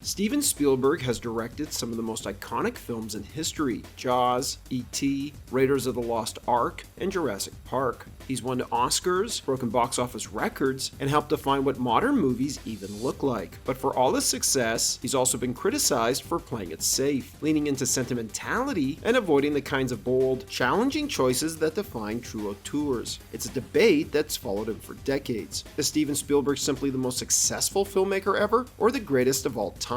Steven Spielberg has directed some of the most iconic films in history: Jaws, E.T., Raiders of the Lost Ark, and Jurassic Park. He's won Oscars, broken box office records, and helped define what modern movies even look like. But for all his success, he's also been criticized for playing it safe, leaning into sentimentality, and avoiding the kinds of bold, challenging choices that define true auteurs. It's a debate that's followed him for decades. Is Steven Spielberg simply the most successful filmmaker ever, or the greatest of all time?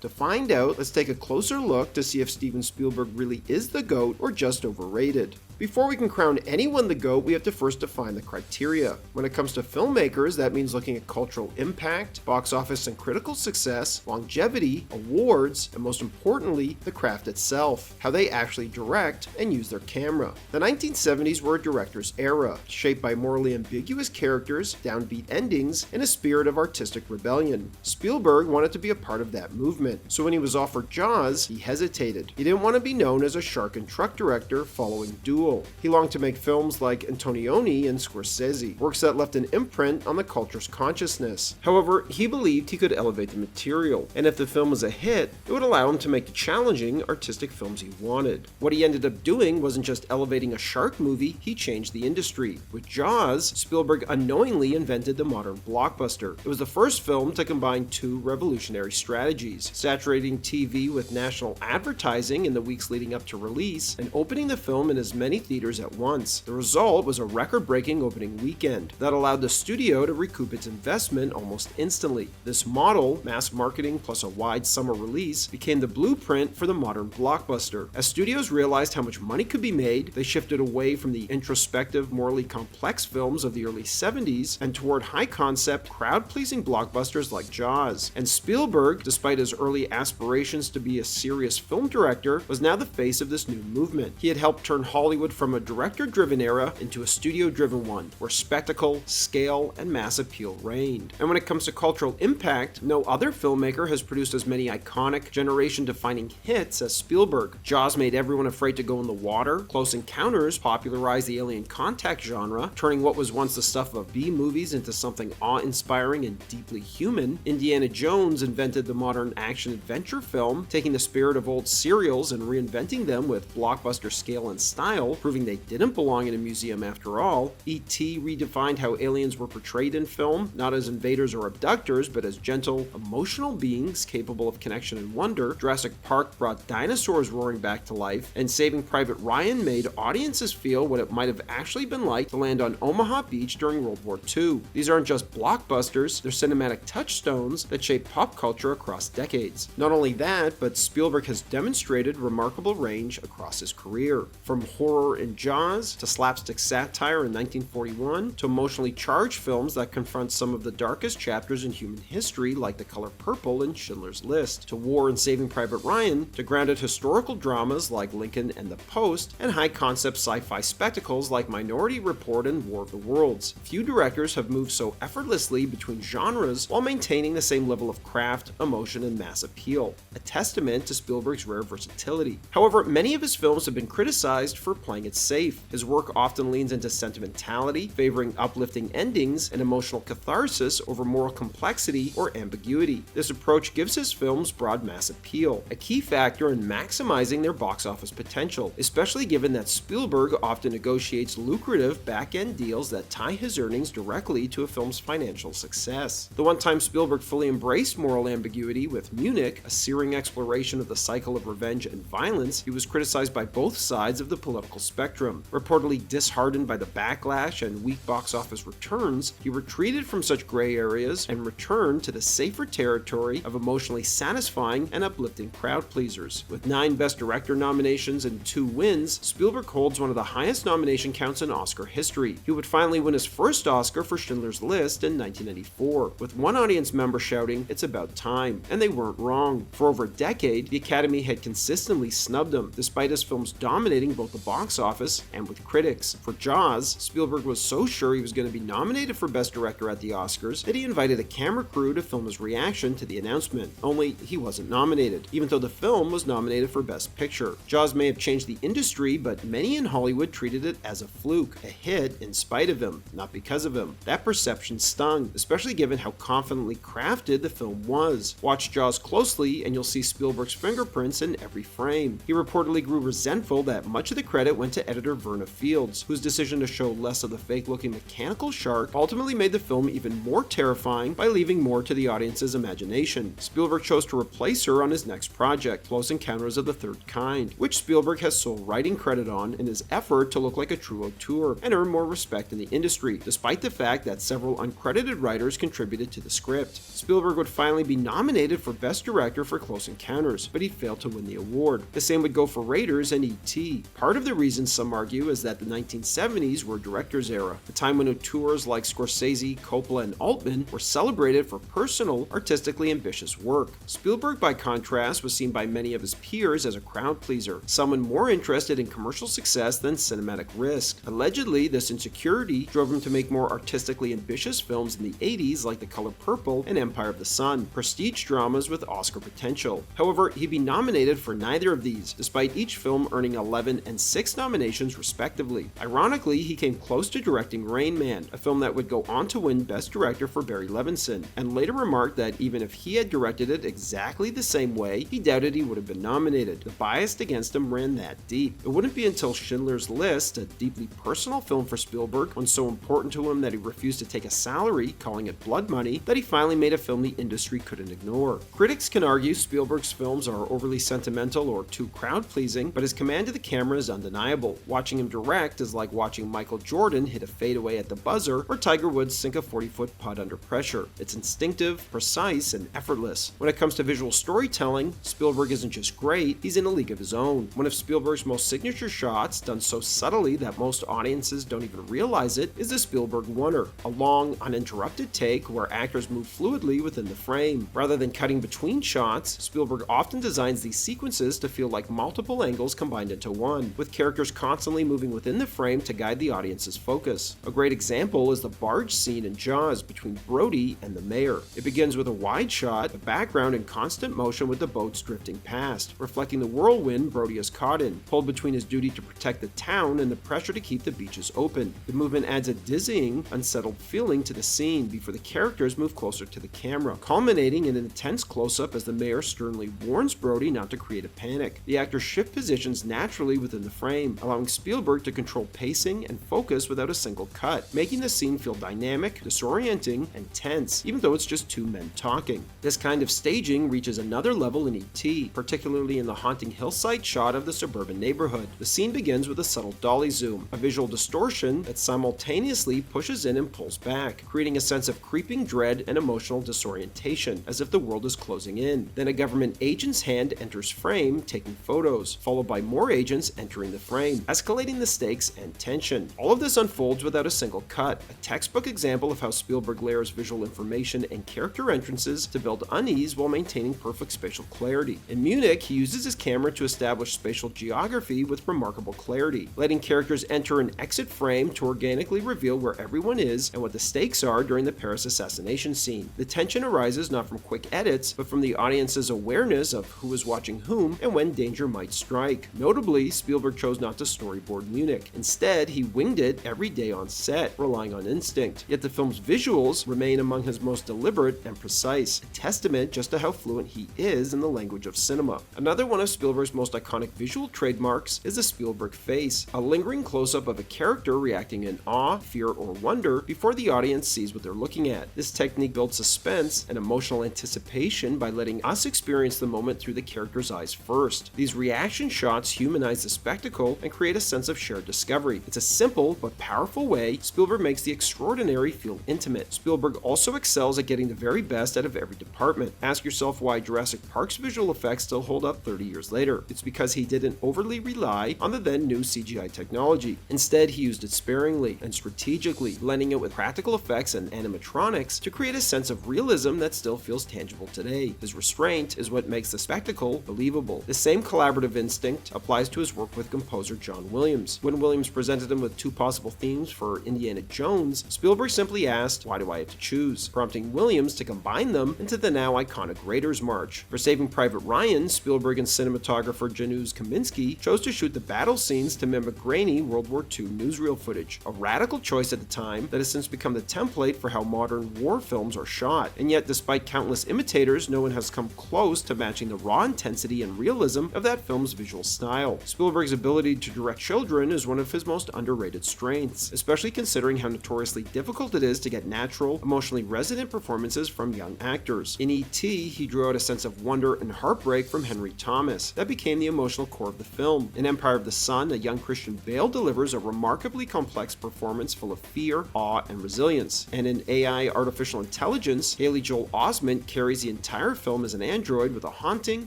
To find out, let's take a closer look to see if Steven Spielberg really is the GOAT or just overrated. Before we can crown anyone the GOAT, we have to first define the criteria. When it comes to filmmakers, that means looking at cultural impact, box office and critical success, longevity, awards, and most importantly, the craft itself, how they actually direct and use their camera. The 1970s were a director's era, shaped by morally ambiguous characters, downbeat endings, and a spirit of artistic rebellion. Spielberg wanted to be a part of that movement, so when he was offered Jaws, he hesitated. He didn't want to be known as a shark and truck director following Duel. He longed to make films like Antonioni and Scorsese, works that left an imprint on the culture's consciousness. However, he believed he could elevate the material, and if the film was a hit, it would allow him to make the challenging, artistic films he wanted. What he ended up doing wasn't just elevating a shark movie, he changed the industry. With Jaws, Spielberg unknowingly invented the modern blockbuster. It was the first film to combine two revolutionary strategies: saturating TV with national advertising in the weeks leading up to release, and opening the film in as many theaters at once. The result was a record-breaking opening weekend that allowed the studio to recoup its investment almost instantly. This model, mass marketing plus a wide summer release, became the blueprint for the modern blockbuster. As studios realized how much money could be made, they shifted away from the introspective, morally complex films of the early 70s and toward high-concept, crowd-pleasing blockbusters like Jaws. And Spielberg, despite his early aspirations to be a serious film director, was now the face of this new movement. He had helped turn Hollywood from a director-driven era into a studio-driven one, where spectacle, scale, and mass appeal reigned. And when it comes to cultural impact, no other filmmaker has produced as many iconic, generation-defining hits as Spielberg. Jaws made everyone afraid to go in the water. Close Encounters popularized the alien contact genre, turning what was once the stuff of B-movies into something awe-inspiring and deeply human. Indiana Jones invented the modern action-adventure film, taking the spirit of old serials and reinventing them with blockbuster scale and style, proving they didn't belong in a museum after all. E.T. redefined how aliens were portrayed in film, not as invaders or abductors, but as gentle, emotional beings capable of connection and wonder. Jurassic Park brought dinosaurs roaring back to life, and Saving Private Ryan made audiences feel what it might have actually been like to land on Omaha Beach during World War II. These aren't just blockbusters, they're cinematic touchstones that shape pop culture across decades. Not only that, but Spielberg has demonstrated remarkable range across his career. From horror in Jaws, to slapstick satire in 1941, to emotionally charged films that confront some of the darkest chapters in human history like The Color Purple and Schindler's List, to war in Saving Private Ryan, to grounded historical dramas like Lincoln and The Post, and high-concept sci-fi spectacles like Minority Report and War of the Worlds. Few directors have moved so effortlessly between genres while maintaining the same level of craft, emotion, and mass appeal, a testament to Spielberg's rare versatility. However, many of his films have been criticized for playing it safe. His work often leans into sentimentality, favoring uplifting endings and emotional catharsis over moral complexity or ambiguity. This approach gives his films broad mass appeal, a key factor in maximizing their box office potential, especially given that Spielberg often negotiates lucrative back-end deals that tie his earnings directly to a film's financial success. The one time Spielberg fully embraced moral ambiguity with Munich, a searing exploration of the cycle of revenge and violence, he was criticized by both sides of the political spectrum. Reportedly disheartened by the backlash and weak box office returns, he retreated from such gray areas and returned to the safer territory of emotionally satisfying and uplifting crowd pleasers. With 9 Best Director nominations and 2 wins, Spielberg holds one of the highest nomination counts in Oscar history. He would finally win his first Oscar for Schindler's List in 1994, with one audience member shouting, "It's about time," and they weren't wrong. For over a decade, the Academy had consistently snubbed him, despite his films dominating both the box box office and with critics. For Jaws, Spielberg was so sure he was going to be nominated for Best Director at the Oscars that he invited a camera crew to film his reaction to the announcement, only he wasn't nominated, even though the film was nominated for Best Picture. Jaws may have changed the industry, but many in Hollywood treated it as a fluke, a hit in spite of him, not because of him. That perception stung, especially given how confidently crafted the film was. Watch Jaws closely and you'll see Spielberg's fingerprints in every frame. He reportedly grew resentful that much of the credit went to editor Verna Fields, whose decision to show less of the fake-looking mechanical shark ultimately made the film even more terrifying by leaving more to the audience's imagination. Spielberg chose to replace her on his next project, Close Encounters of the Third Kind, which Spielberg has sole writing credit on in his effort to look like a true auteur and earn more respect in the industry, despite the fact that several uncredited writers contributed to the script. Spielberg would finally be nominated for Best Director for Close Encounters, but he failed to win the award. The same would go for Raiders and E.T. Part of the reason, some argue, is that the 1970s were a director's era, a time when auteurs like Scorsese, Coppola, and Altman were celebrated for personal, artistically ambitious work. Spielberg, by contrast, was seen by many of his peers as a crowd pleaser, someone more interested in commercial success than cinematic risk. Allegedly, this insecurity drove him to make more artistically ambitious films in the 80s like The Color Purple and Empire of the Sun, prestige dramas with Oscar potential. However, he'd be nominated for neither of these, despite each film earning 11 and 6 nominations respectively. Ironically, he came close to directing Rain Man, a film that would go on to win Best Director for Barry Levinson, and later remarked that even if he had directed it exactly the same way, he doubted he would have been nominated. The bias against him ran that deep. It wouldn't be until Schindler's List, a deeply personal film for Spielberg, one so important to him that he refused to take a salary, calling it blood money, that he finally made a film the industry couldn't ignore. Critics can argue Spielberg's films are overly sentimental or too crowd-pleasing, but his command of the camera is undeniable. Watching him direct is like watching Michael Jordan hit a fadeaway at the buzzer or Tiger Woods sink a 40-foot putt under pressure. It's instinctive, precise, and effortless. When it comes to visual storytelling, Spielberg isn't just great, he's in a league of his own. One of Spielberg's most signature shots, done so subtly that most audiences don't even realize it, is the Spielberg Wonder, a long, uninterrupted take where actors move fluidly within the frame. Rather than cutting between shots, Spielberg often designs these sequences to feel like multiple angles combined into one, with characters constantly moving within the frame to guide the audience's focus. A great example is the barge scene in Jaws between Brody and the mayor. It begins with a wide shot, a background in constant motion with the boats drifting past, reflecting the whirlwind Brody is caught in, pulled between his duty to protect the town and the pressure to keep the beaches open. The movement adds a dizzying, unsettled feeling to the scene before the characters move closer to the camera, culminating in an intense close-up as the mayor sternly warns Brody not to create a panic. The actors shift positions naturally within the frame, allowing Spielberg to control pacing and focus without a single cut, making the scene feel dynamic, disorienting, and tense, even though it's just two men talking. This kind of staging reaches another level in E.T., particularly in the haunting hillside shot of the suburban neighborhood. The scene begins with a subtle dolly zoom, a visual distortion that simultaneously pushes in and pulls back, creating a sense of creeping dread and emotional disorientation, as if the world is closing in. Then a government agent's hand enters frame, taking photos, followed by more agents entering the frame, escalating the stakes and tension. All of this unfolds without a single cut, a textbook example of how Spielberg layers visual information and character entrances to build unease while maintaining perfect spatial clarity. In Munich, he uses his camera to establish spatial geography with remarkable clarity, letting characters enter and exit frame to organically reveal where everyone is and what the stakes are during the Paris assassination scene. The tension arises not from quick edits, but from the audience's awareness of who is watching whom and when danger might strike. Notably, Spielberg chose not to storyboard Munich. Instead, he winged it every day on set, relying on instinct. Yet the film's visuals remain among his most deliberate and precise, a testament just to how fluent he is in the language of cinema. Another one of Spielberg's most iconic visual trademarks is the Spielberg face, a lingering close-up of a character reacting in awe, fear, or wonder before the audience sees what they're looking at. This technique builds suspense and emotional anticipation by letting us experience the moment through the character's eyes first. These reaction shots humanize the spectacle and create a sense of shared discovery. It's a simple but powerful way Spielberg makes the extraordinary feel intimate. Spielberg also excels at getting the very best out of every department. Ask yourself why Jurassic Park's visual effects still hold up 30 years later. It's because he didn't overly rely on the then new CGI technology. Instead, he used it sparingly and strategically, blending it with practical effects and animatronics to create a sense of realism that still feels tangible today. His restraint is what makes the spectacle believable. The same collaborative instinct applies to his work with composers composer John Williams. When Williams presented him with two possible themes for Indiana Jones, Spielberg simply asked, "Why do I have to choose?" prompting Williams to combine them into the now iconic Raiders March. For Saving Private Ryan, Spielberg and cinematographer Janusz Kaminski chose to shoot the battle scenes to mimic grainy World War II newsreel footage, a radical choice at the time that has since become the template for how modern war films are shot. And yet, despite countless imitators, no one has come close to matching the raw intensity and realism of that film's visual style. Spielberg's ability to direct children is one of his most underrated strengths, especially considering how notoriously difficult it is to get natural, emotionally resonant performances from young actors. In E.T., he drew out a sense of wonder and heartbreak from Henry Thomas that became the emotional core of the film. In Empire of the Sun, a young Christian Bale delivers a remarkably complex performance full of fear, awe, and resilience. And in AI Artificial Intelligence, Haley Joel Osment carries the entire film as an android with a haunting,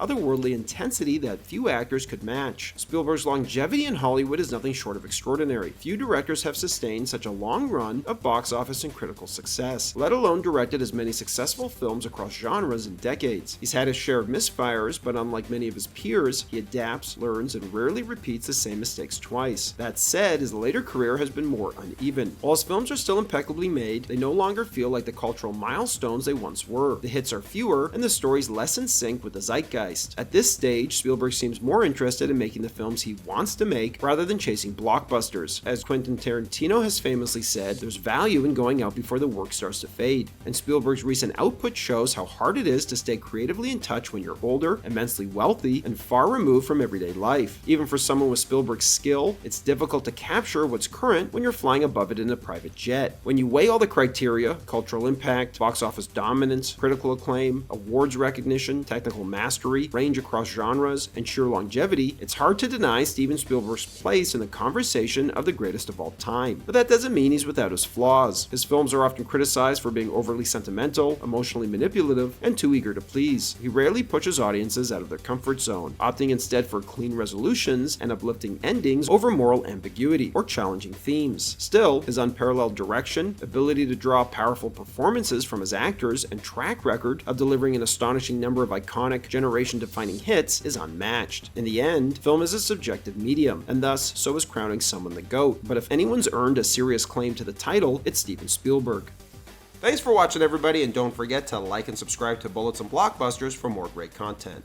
otherworldly intensity that few actors could match. Spielberg's longevity in Hollywood is nothing short of extraordinary. Few directors have sustained such a long run of box office and critical success, let alone directed as many successful films across genres in decades. He's had his share of misfires, but unlike many of his peers, he adapts, learns, and rarely repeats the same mistakes twice. That said, his later career has been more uneven. While his films are still impeccably made, they no longer feel like the cultural milestones they once were. The hits are fewer, and the stories less in sync with the zeitgeist. At this stage, Spielberg seems more interested in making the films he wants to make rather than chasing blockbusters. As Quentin Tarantino has famously said, there's value in going out before the work starts to fade. And Spielberg's recent output shows how hard it is to stay creatively in touch when you're older, immensely wealthy, and far removed from everyday life. Even for someone with Spielberg's skill, it's difficult to capture what's current when you're flying above it in a private jet. When you weigh all the criteria, cultural impact, box office dominance, critical acclaim, awards recognition, technical mastery, range across genres, and sheer longevity, it's hard to deny Steven Spielberg's place in the conversation of the greatest of all time. But that doesn't mean he's without his flaws. His films are often criticized for being overly sentimental, emotionally manipulative, and too eager to please. He rarely pushes audiences out of their comfort zone, opting instead for clean resolutions and uplifting endings over moral ambiguity or challenging themes. Still, his unparalleled direction, ability to draw powerful performances from his actors, and track record of delivering an astonishing number of iconic, generation-defining hits is unmatched. In the end, film is a subjective medium, and thus, so is crowning someone the GOAT. But if anyone's earned a serious claim to the title, it's Steven Spielberg. Thanks for watching, everybody, and don't forget to like and subscribe to Bullets and Blockbusters for more great content.